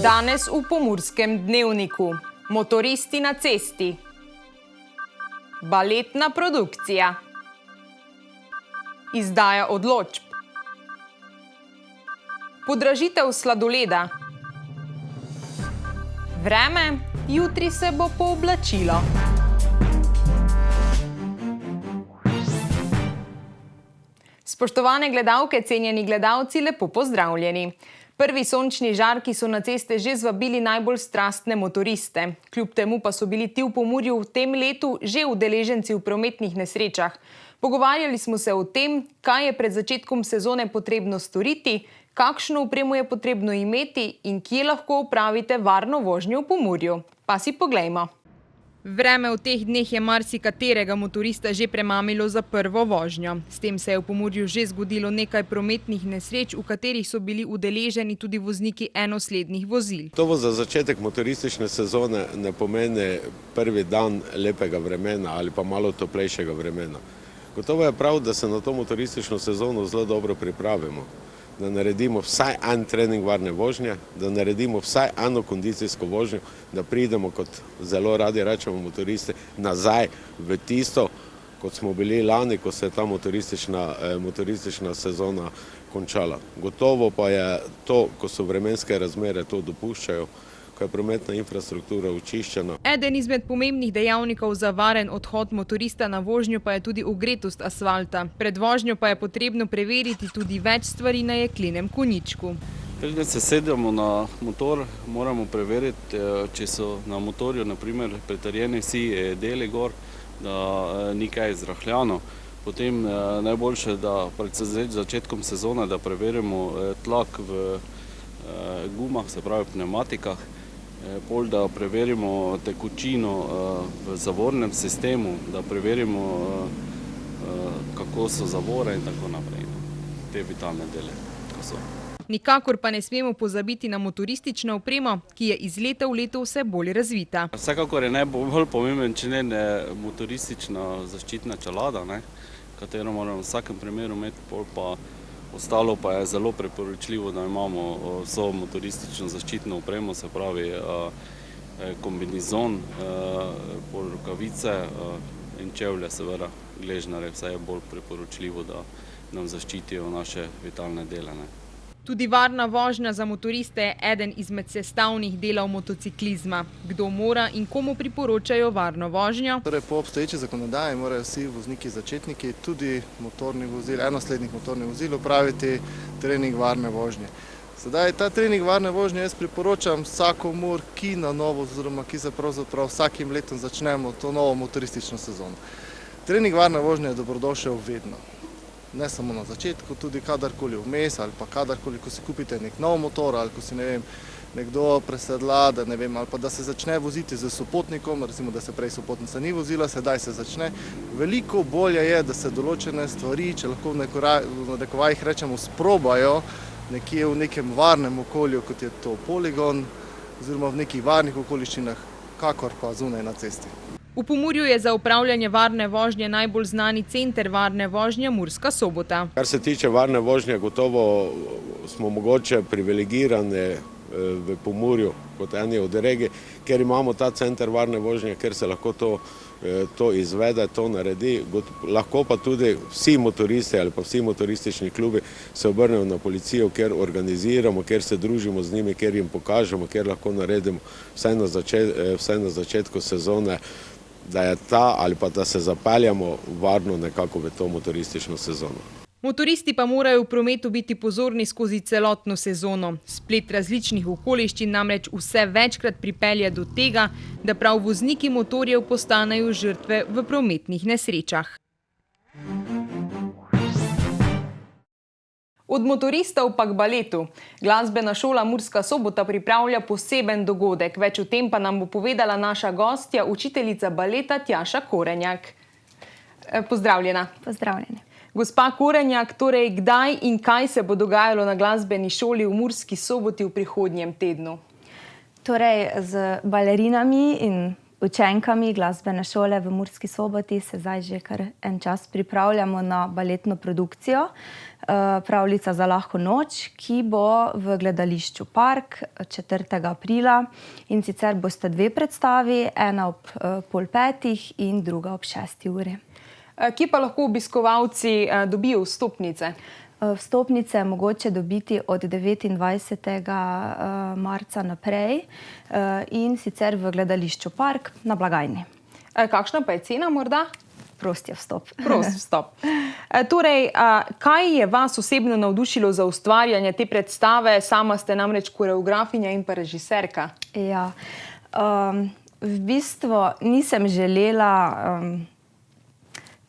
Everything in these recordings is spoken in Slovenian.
Danes v Pomurskem dnevniku. Motoristi na cesti. Baletna produkcija. Izdaja odločb. Podražitev sladoleda. Vreme, jutri se bo pooblačilo. Spoštovane gledalke, cenjeni gledalci, lepo pozdravljeni. Prvi sončni žarki so na ceste že zvabili najbolj strastne motoriste. Kljub temu pa so bili ti v Pomurju v tem letu že udeleženci v prometnih nesrečah. Pogovarjali smo se o tem, kaj je pred začetkom sezone potrebno storiti, kakšno opremo je potrebno imeti in kje lahko opravite varno vožnjo v Pomurju. Pa si poglejmo. Vreme v teh dneh je marsikaterega motorista že premamilo za prvo vožnjo. S tem se je v Pomurju že zgodilo nekaj prometnih nesreč, v katerih so bili udeleženi tudi vozniki enoslednih vozil. To za začetek motoristične sezone ne pomeni prvi dan lepega vremena ali pa malo toplejšega vremena. Gotovo je prav, da se na to motoristično sezono zelo dobro pripravimo. Da naredimo vsaj en trening varne vožnje, da naredimo vsaj eno kondicijsko vožnjo, da pridemo, kot zelo radi rečemo motoristi, nazaj v tisto, kot smo bili lani, ko se je ta motoristična sezona končala. Gotovo pa je to, ko so vremenske razmere to dopuščajo, ko je prometna infrastruktura očiščena. Eden izmed pomembnih dejavnikov za varen odhod motorista na vožnjo pa je tudi ogretost asfalta. Pred vožnjo pa je potrebno preveriti tudi več stvari na jeklinem konjičku. Preden se sedemo na motor, moramo preveriti, če so na motorju naprimer pretrjeni vsi deli gor, da ni kaj zrahljano. Potem najboljše, da pred začetkom sezone, da preverimo tlak v gumah, se pravi pneumatikah, pol da preverimo tekočino v zavornem sistemu, da preverimo, kako so zavore in tako naprej. Te vitalne dele, ko so. Nikakor pa ne smemo pozabiti na motoristično opremo, ki je iz leta v leto vse bolj razvita. Vsekakor je najbolj pomemben člen motoristična zaščitna čelada, katero moramo v vsakem primeru imeti, pol pa ostalo pa je zelo priporočljivo, da imamo vso motoristično zaščitno opremo, se pravi kombinizon, pol rokavice in čevlje, seveda gležnare, vse je bolj priporočljivo, da nam zaščitijo naše vitalne dele. Tudi varna vožnja za motoriste je eden izmed sestavnih delov motociklizma. Kdo mora in komu priporočajo varno vožnjo? Torej, po obstoječi zakonodaji morajo vsi vozniki začetniki, tudi motornih vozil, enoslednih motornih vozil, opraviti trening varne vožnje. Sedaj, ta trening varne vožnje jaz priporočam vsakomur, ki na novo, oziroma ki se pravzaprav vsakim letom začnemo to novo motoristično sezono. Trening varne vožnje je dobrodošel vedno. Ne samo na začetku, tudi kadarkoli vmes ali pa kadarkoli, ko si kupite nek nov motor ali ko si, nekdo presedla, ali pa da se začne voziti z sopotnikom, recimo, da se prej sopotnica ni vozila, sedaj se začne. Veliko bolje je, da se določene stvari, če lahko v narekovajih rečemo, sprobajo nekje v nekem varnem okolju, kot je to poligon, oziroma v nekih varnih okoliščinah, kakor pa zunaj na cesti. V Pomurju je za upravljanje varne vožnje najbolj znani center varne vožnje Murska Sobota. Kar se tiče varne vožnje, gotovo smo mogoče privilegirani v Pomurju kot eni od regij, ker imamo ta center varne vožnje, ker se lahko to izvede, to naredi. Lahko pa tudi vsi motoristi ali pa vsi motoristični klubi se obrnejo na policijo, ker organiziramo, ker se družimo z njimi, ker jim pokažemo, ker lahko naredimo vsaj na začetku sezone, da je ali pa da se zapeljamo varno nekako v to motoristično sezono. Motoristi pa morajo v prometu biti pozorni skozi celotno sezono. Splet različnih okoliščin namreč vse večkrat pripelje do tega, da prav vozniki motorjev postanejo žrtve v prometnih nesrečah. Od motoristov pa k baletu. Glasbena šola Murska Sobota pripravlja poseben dogodek. Več o tem pa nam bo povedala naša gostja, učiteljica baleta Tjaša Korenjak. Pozdravljena. Pozdravljene. Gospa Korenjak, torej kdaj in kaj se bo dogajalo na glasbeni šoli v Murski Soboti v prihodnjem tednu? Torej z balerinami in učenkami glasbene šole v Murski Soboti se zdaj že kar en čas pripravljamo na baletno produkcijo Pravljica za lahko noč, ki bo v gledališču Park 4. aprila. In sicer bosta 2 predstavi, ena ob 4:30 in druga ob 6. uri. Kje pa lahko obiskovalci dobijo vstopnice? Vstopnice je mogoče dobiti od 29. marca naprej in sicer v gledališču Park na blagajni. Kakšna pa je cena morda? Prost je vstop. Prost vstop. Torej, kaj je vas osebno navdušilo za ustvarjanje te predstave? Sama ste namreč koreografinja in pa režiserka. Ja, v bistvu nisem želela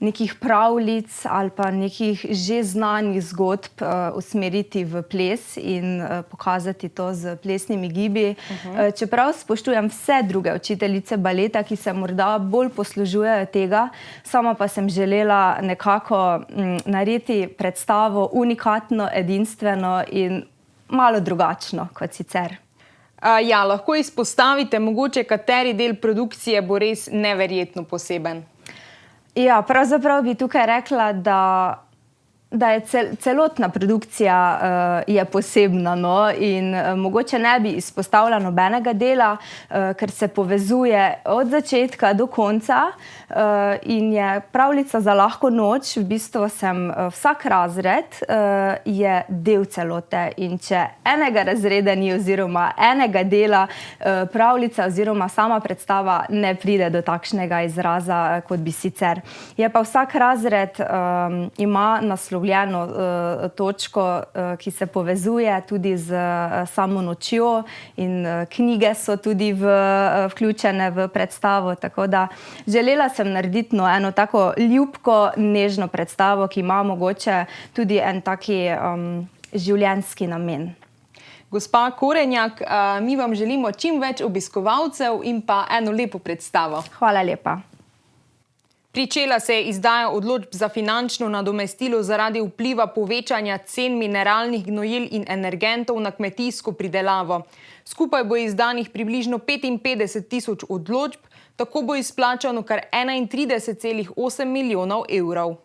nekih pravljic ali pa nekih že znanih zgodb usmeriti v ples in pokazati to z plesnimi gibi. Čeprav spoštujem vse druge učiteljice baleta, ki se morda bolj poslužujejo tega, sama pa sem želela nekako narediti predstavo unikatno, edinstveno in malo drugačno kot sicer. Ja, lahko izpostavite mogoče, kateri del produkcije bo res neverjetno poseben? Ja, pravzaprav bi tukaj rekla, da je celotna produkcija je posebna, no, in mogoče ne bi izpostavila nobenega dela, ker se povezuje od začetka do konca in je Pravljica za lahko noč, v bistvu vsak razred je del celote in če enega razreda ni oziroma enega dela, pravljica oziroma sama predstava ne pride do takšnega izraza, kot bi sicer. Je pa vsak razred ima naslovljeno točko, ki se povezuje tudi z samo nočjo in knjige so tudi vključene v predstavo, tako da želela sem narediti eno tako ljubko, nežno predstavo, ki ima mogoče tudi en taki življenjski namen. Gospa Korenjak, mi vam želimo čim več obiskovalcev in pa eno lepo predstavo. Hvala lepa. Pričela se je izdaja odločb za finančno nadomestilo zaradi vpliva povečanja cen mineralnih gnojil in energentov na kmetijsko pridelavo. Skupaj bo izdanih približno 55.000 odločb, tako bo izplačano kar 31,8 milijonov evrov.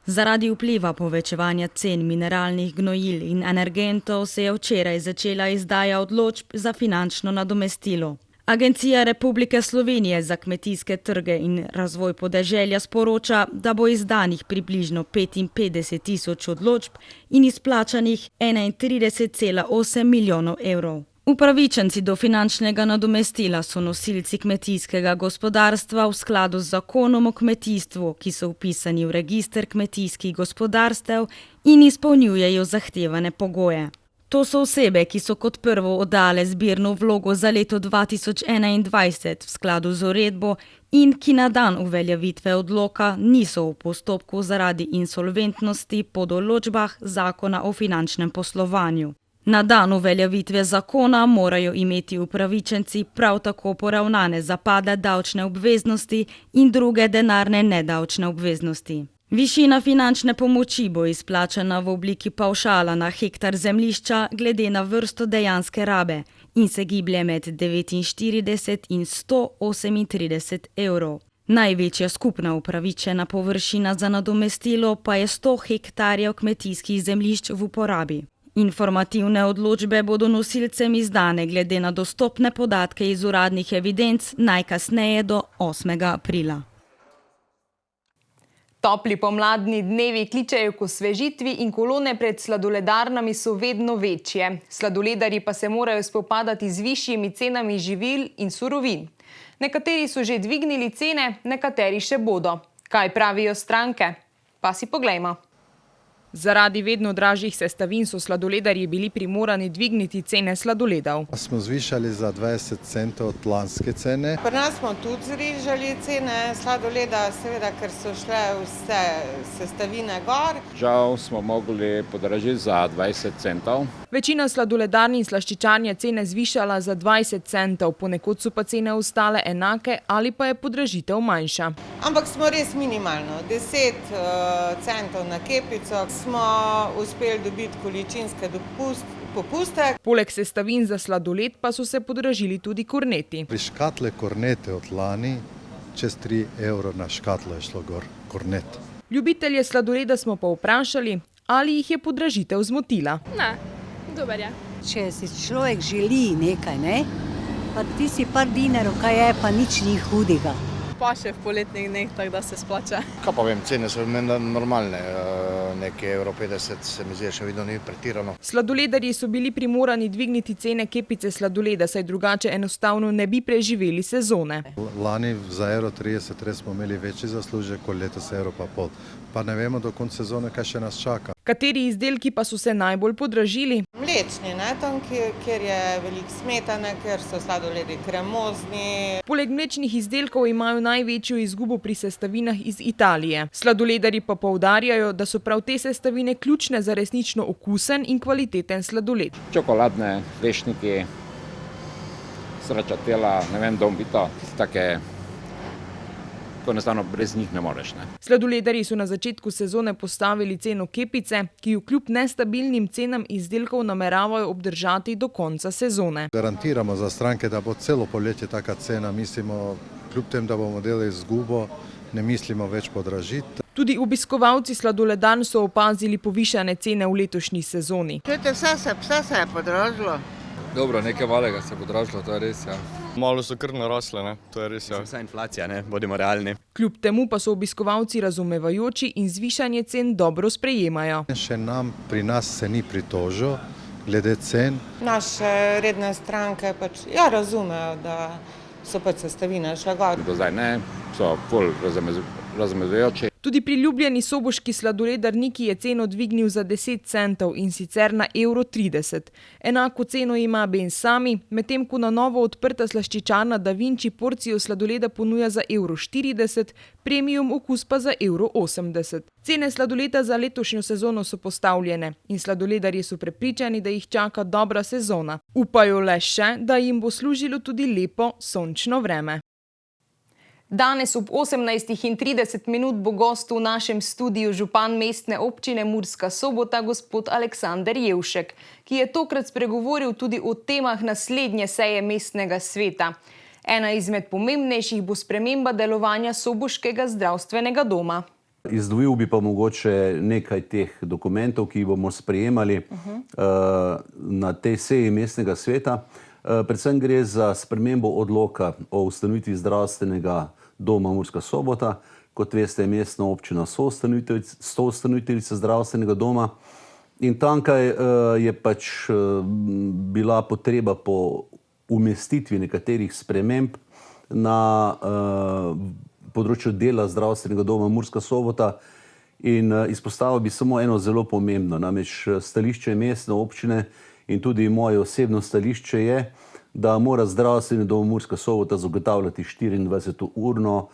Zaradi vpliva povečevanja cen mineralnih gnojil in energentov se je včeraj začela izdaja odločb za finančno nadomestilo. Agencija Republike Slovenije za kmetijske trge in razvoj podeželja sporoča, da bo izdanih približno 55.000 odločb in izplačanih 31,8 milijonov evrov. Upravičenci do finančnega nadomestila so nosilci kmetijskega gospodarstva v skladu z zakonom o kmetijstvu, ki so vpisani v register kmetijskih gospodarstev in izpolnjujejo zahtevane pogoje. To so osebe, ki so kot prvo oddale zbirno vlogo za leto 2021 v skladu z uredbo in ki na dan uveljavitve odloka niso v postopku zaradi insolventnosti po določbah Zakona o finančnem poslovanju. Na dan uveljavitve zakona morajo imeti upravičenci prav tako poravnane zapadle davčne obveznosti in druge denarne nedavčne obveznosti. Višina finančne pomoči bo izplačana v obliki pavšala na hektar zemljišča glede na vrsto dejanske rabe in se giblje med 49 in 138 evrov. Največja skupna upravičena površina za nadomestilo pa je 100 hektarjev kmetijskih zemljišč v uporabi. Informativne odločbe bodo nosilcem izdane glede na dostopne podatke iz uradnih evidenc najkasneje do 8. aprila. Topli pomladni dnevi kličejo k osvežitvi in kolone pred sladoledarnami so vedno večje. Sladoledarji pa se morajo spopadati z višjimi cenami živil in surovin. Nekateri so že dvignili cene, nekateri še bodo. Kaj pravijo stranke? Pa si poglejmo. Zaradi vedno dražjih sestavin so sladoledarji bili primorani dvigniti cene sladoledov. Smo zvišali za 20 centov od lanske cene. Pri nas smo tudi znižali cene sladoleda, seveda, ker so šle vse sestavine gor. Žal smo mogli podražiti za 20 centov. Večina sladoledarn in slaščičarn je cene zvišala za 20 centov, ponekod so pa cene ostale enake ali pa je podražitev manjša. Ampak smo res minimalno, 10 centov na kepico. Smo uspeli dobiti količinske popuste. Poleg sestavin za sladoled pa so se podražili tudi korneti. Pri škatle kornete od lani čez 3 evro na škatlo je šlo gor kornet. Ljubitelje sladoleda smo pa vprašali, ali jih je podražitev zmotila. Ne, dober je. Če si človek želi nekaj, ne? Pa ti si par dinarov, kaj je, pa nič ni hudega. Pa še v poletnih dneh, tako da se splača. Kaj pa vem, cene so menda normalne, nekaj €50 se mi zdi, še vedno ni pretirano. Sladoledarji so bili primorani dvigniti cene kepice sladoleda, saj drugače enostavno ne bi preživeli sezone. Lani za €30 res smo imeli večji zaslužek, kot letos €1,5. Pa ne vemo do konca sezone, kaj še nas čaka. Kateri izdelki pa so se najbolj podražili? Mlečni, ne, tam, kjer je veliko smetane, ker so sladoledi kremozni. Poleg mlečnih izdelkov imajo največjo izgubo pri sestavinah iz Italije. Sladoledarji pa poudarjajo, da so prav te sestavine ključne za resnično okusen in kvaliteten sladoled. Čokoladne, lešniki, srečatela, ne vem, dombito, take, ko enostavno brez njih ne moreš. Ne? Sladoledarji so na začetku sezone postavili ceno kepice, ki jo kljub nestabilnim cenam izdelkov nameravajo obdržati do konca sezone. Garantiramo za stranke, da bo celo poletje taka cena, mislimo, kljub tem, da bomo delali izgubo, ne mislimo več podražiti. Tudi obiskovalci sladoledarn so opazili povišane cene v letošnji sezoni. Vse se je podražilo. Dobro, nekaj malega se je podražilo, to je res, ja. Malo so kar narasle, ne? To je res, ja. Vsa inflacija, ne? Bodimo realni. Kljub temu pa so obiskovalci razumevajoči in zvišanje cen dobro sprejemajo. Še pri nas se ni pritožil glede cen. Naše redne stranke pač, razumejo, da so pač sestavine šle gor. Do zdaj ne, so ful razumevajoči. Tudi priljubljeni soboški sladoledar Niki je ceno dvignil za 10 centov in sicer na €30. Enako ceno ima Ben Sami, medtem ko na novo odprta slaščičarna Da Vinci porcijo sladoleda ponuja za €40, premium okus pa za €80. Cene sladoleda za letošnjo sezono so postavljene in sladoledarji so prepričani, da jih čaka dobra sezona. Upajo le še, da jim bo služilo tudi lepo sončno vreme. Danes ob 18:30 bo gost v našem studiu župan mestne občine Murska Sobota, gospod Aleksander Jevšek, ki je tokrat spregovoril tudi o temah naslednje seje mestnega sveta. Ena izmed pomembnejših bo sprememba delovanja soboškega zdravstvenega doma. Izdvojil bi pa mogoče nekaj teh dokumentov, ki jih bomo sprejemali na tej seji mestnega sveta. Predvsem gre za spremembo odloka o ustanovitvi zdravstvenega doma Murska Sobota. Kot veste, je mestna občina soustanoviteljica zdravstvenega doma in tamkaj je pač bila potreba po umestitvi nekaterih sprememb na področju dela zdravstvenega doma Murska Sobota in izpostavil bi samo eno zelo pomembno, namreč stališče mestne občine in tudi moje osebno stališče je, da mora zdravstveni dom Murska Sobota zagotavljati 24-urno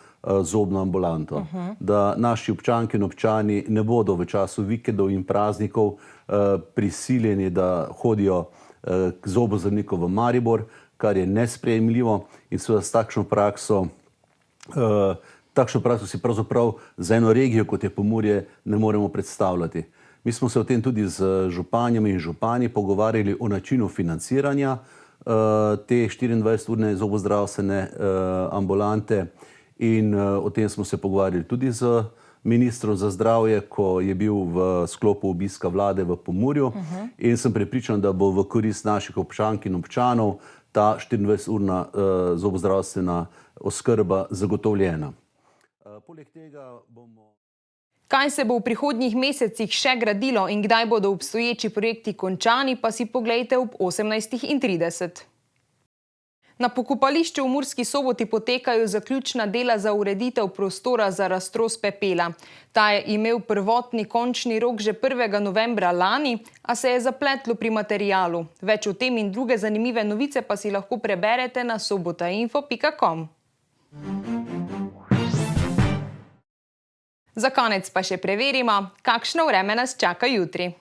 zobno ambulanto. Da naši občanke in občani ne bodo v času vikendov in praznikov prisiljeni, da hodijo k zobozdravniku v Maribor, kar je nesprejemljivo in seveda s takšno prakso si pravzaprav za eno regijo, kot je Pomurje, ne moremo predstavljati. Mi smo se o tem tudi z županjami in župani pogovarjali o načinu financiranja te 24-urne zobozdravstvene ambulante in o tem smo se pogovarjali tudi z ministrom za zdravje, ko je bil v sklopu obiska vlade v Pomurju in sem prepričan, da bo v korist naših občank in občanov ta 24-urna zobozdravstvena oskrba zagotovljena. Poleg tega bomo... Kaj se bo v prihodnjih mesecih še gradilo in kdaj bodo obstoječi projekti končani, pa si poglejte ob 18:30. Na pokopališču v Murski Soboti potekajo zaključna dela za ureditev prostora za raztros pepela. Ta je imel prvotni končni rok že 1. novembra lani, a se je zapletlo pri materialu. Več o tem in druge zanimive novice pa si lahko preberete na sobotainfo.com. Za konec pa še preverimo, kakšno vreme nas čaka jutri.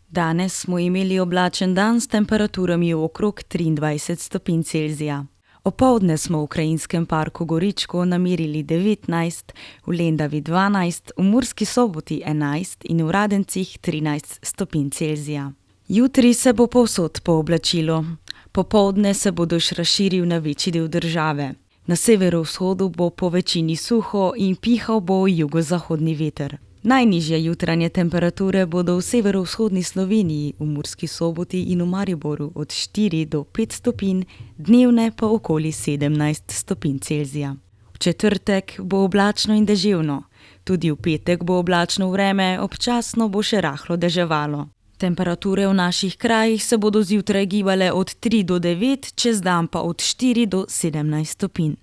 Danes smo imeli oblačen dan s temperaturami okrog 23 stopinj Celzija. Opoldne smo v Krajinskem parku Goričko namerili 19, v Lendavi 12, v Murski Soboti 11 in v Radencih 13 stopinj Celzija. Jutri se bo povsod pooblačilo. Popoldne se bo dež razširil na večji del države. Na severovzhodu bo po večini suho in pihal bo jugozahodni veter. Najnižje jutranje temperature bodo v severovzhodni Sloveniji, v Murski Soboti in v Mariboru od 4 do 5 stopinj, dnevne pa okoli 17 stopinj Celzija. V četrtek bo oblačno in deževno. Tudi v petek bo oblačno vreme, občasno bo še rahlo deževalo. Temperature v naših krajih se bodo zjutraj gibale od 3 do 9, čez dan pa od 4 do 17 stopinj.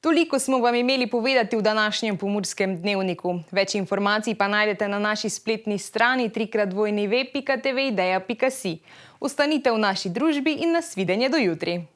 Toliko smo vam imeli povedati v današnjem Pomurskem dnevniku. Več informacij pa najdete na naši spletni strani www.ideja.si. Ostanite v naši družbi in nasvidenje do jutri.